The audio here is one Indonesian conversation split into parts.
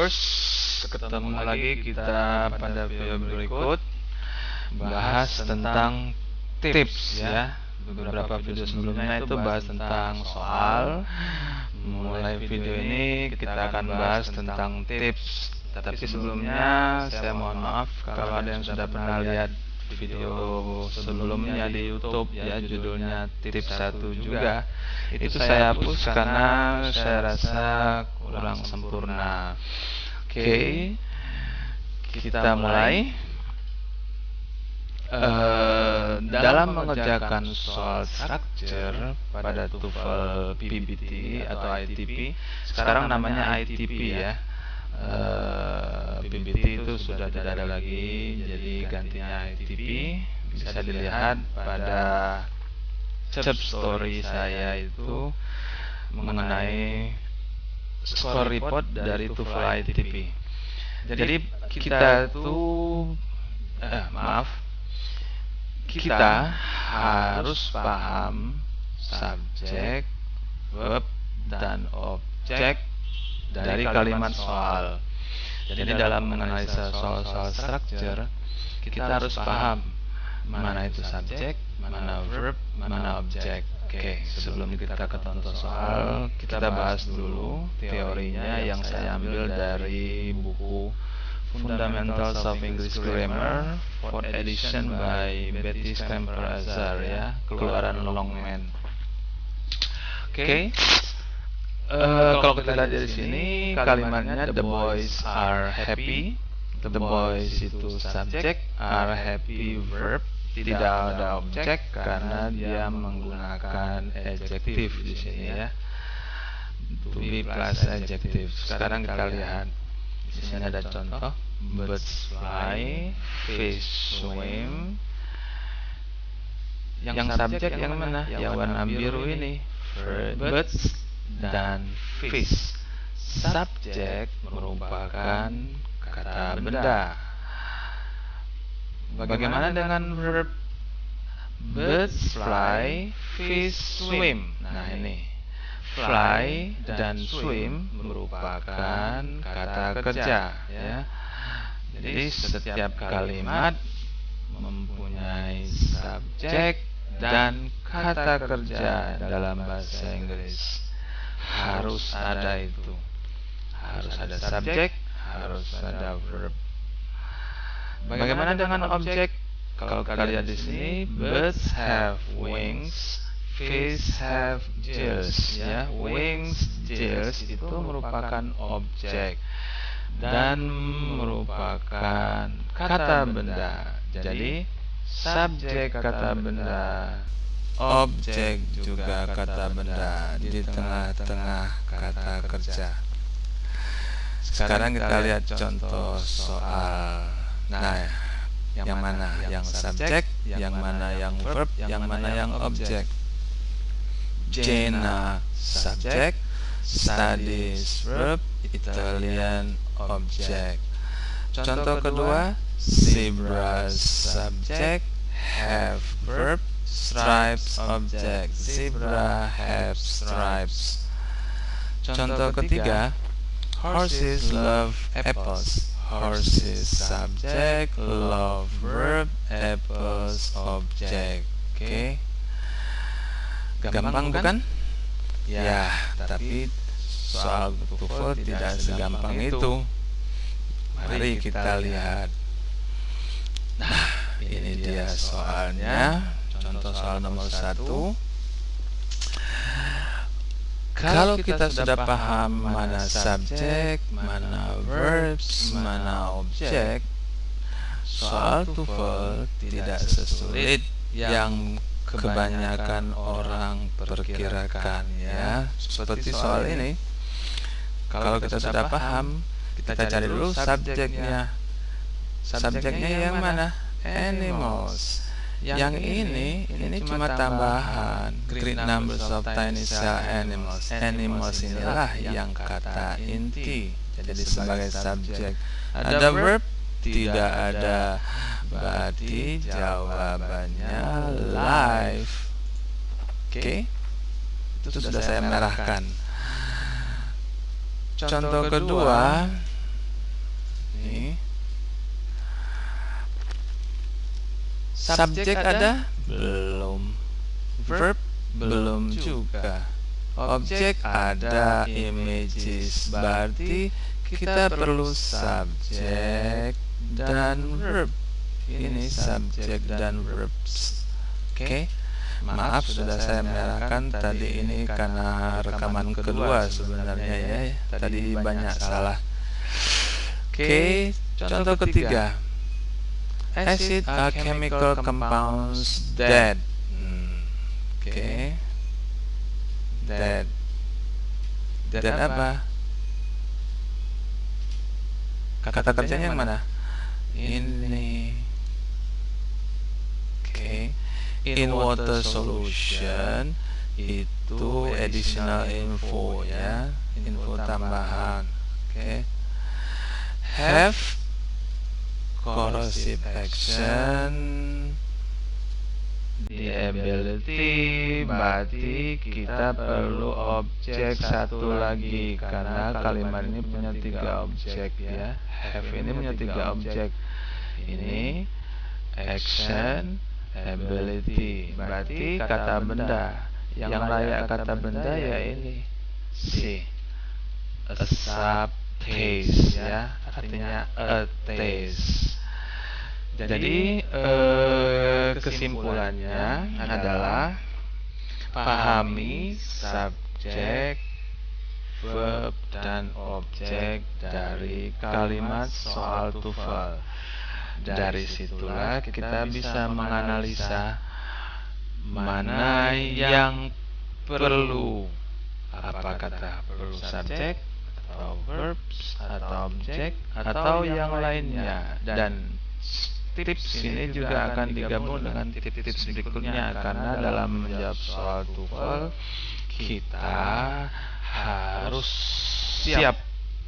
viewers, ketemu lagi kita pada video berikut, bahas tentang tips ya. Beberapa video sebelumnya itu bahas tentang soal. Mulai video ini kita akan bahas tentang tips. Tapi sebelumnya saya mohon maaf kalau ada yang sudah pernah lihat video sebelumnya di YouTube ya, judulnya tips 1 juga. Itu saya hapus karena saya rasa kurang sempurna. Oke, kita mulai. Dalam mengerjakan soal structure pada TOEFL PBT atau ITP, sekarang namanya ITP ya. PBT itu sudah tidak ada lagi, jadi gantinya ITP. Bisa dilihat pada job story saya itu mengenai score report dari TOEFL ITP. Jadi kita harus paham subjek, verb, dan objek dari kalimat soal. Jadi dalam menganalisa soal-soal structure, kita harus paham mana itu subjek, mana verb, mana objek. Oke, sebelum kita ke contoh soal, kita bahas dulu teorinya yang saya ambil dari buku Fundamentals of English Grammar, 4th edition by Betty Stamper-Azar ya, keluaran Longman. Oke. Kalau kita lihat dari sini kalimatnya the boys are happy. The boys itu subjek, are happy verb, tidak ada objek karena dia menggunakan adjective di sini ya. To be plus adjective. Sekarang kita lihat di sini ada contoh. Birds fly, fish swim. Yang subjek yang mana? Yang warna biru ini. Birds dan fish. Subjek merupakan kata benda. Bagaimana dengan verb? Birds fly, fish swim. Nah ini, fly dan swim merupakan kata kerja ya. Jadi setiap kalimat mempunyai subjek dan kata kerja dalam bahasa Inggris. Harus ada itu. Harus ada subjek, harus ada verb. Bagaimana dengan objek? Kalau kita lihat di sini, birds have wings, fish have gills ya. Wings, gills itu merupakan objek dan merupakan kata benda. Jadi subjek kata benda, objek juga kata benda di tengah-tengah kata kerja. Sekarang kita lihat contoh soal. Nah, yang mana yang subjek, yang mana yang verb, yang mana yang objek. Jenna subjek, studies verb, Italian object. Contoh kedua, zebras subject, have verb, stripes object. Zebra have stripes. Contoh ketiga, horses love apples. Horses subject, love verb, apples object. Oke. Gampang bukan? Ya, tapi soal TOEFL tidak segampang itu. Mari kita lihat. Nah, ini dia soalnya. Contoh soal nomor 1. Kalau kita sudah paham mana subjek, mana verbs, mana objek, soal TOEFL tidak sesulit yang kebanyakan orang perkirakan ya. Seperti soal ini, kalau kita sudah paham, kita cari dulu subjeknya. Subjeknya yang mana? Animals. Yang ini cuma tambahan. Great numbers of tiny cell animals. Animals inilah yang kata inti. Jadi sebagai subjek. Ada verb? Tidak ada. Berarti jawabannya live. Oke? Itu sudah saya merahkan. Contoh kedua, Nih. Subjek ada? Belum. Verb? Belum juga. Objek ada, images. Berarti kita perlu subjek dan verb. Ini subjek dan verbs. Oke. Maaf sudah saya merahkan tadi ini karena rekaman kedua sebenarnya ya. Tadi banyak salah. Oke, contoh ketiga. Acid are chemical compounds that. Oke. That apa? Kata kerjanya yang mana? Ini. Oke. In water solution itu additional info ya, info tambahan. Oke. Have corrosive action, the ability, berarti kita perlu objek satu lagi karena kalimat ini punya 3 objek ya. Have ini punya 3 objek. Ini action, ability, berarti kata benda. Yang layak kata benda ya ini C, a sub taste ya, artinya a taste. Jadi kesimpulannya adalah pahami subjek, verb, dan objek dari kalimat soal TOEFL. Dari situlah kita bisa menganalisa mana yang perlu, apa kata perlu subjek atau verbs atau objek atau yang lainnya. Dan tips ini juga akan digabung dengan tips-tips berikutnya karena dalam menjawab soal TOEFL kita harus siap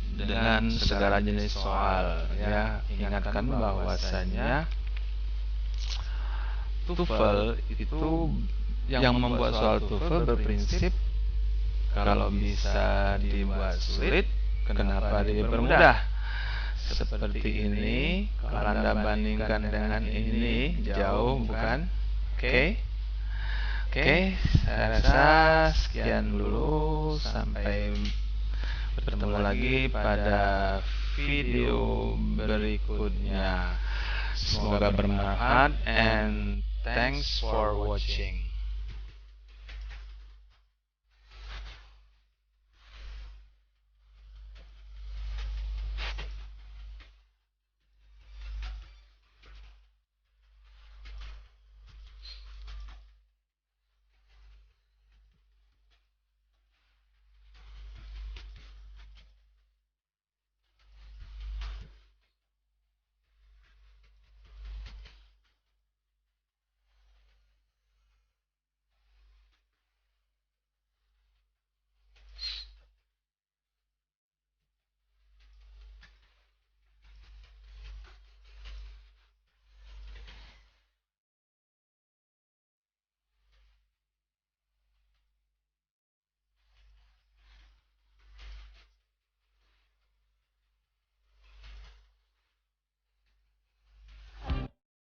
dengan segala jenis soal ya. Ingatkan bahwasanya TOEFL itu yang membuat soal TOEFL berprinsip kalau bisa dibuat sulit, kenapa dipermudah? Seperti ini, kalau Anda bandingkan dengan ini, jauh bukan? Oke, saya rasa sekian dulu. Sampai bertemu lagi pada video berikutnya. Semoga bermanfaat and thanks for watching.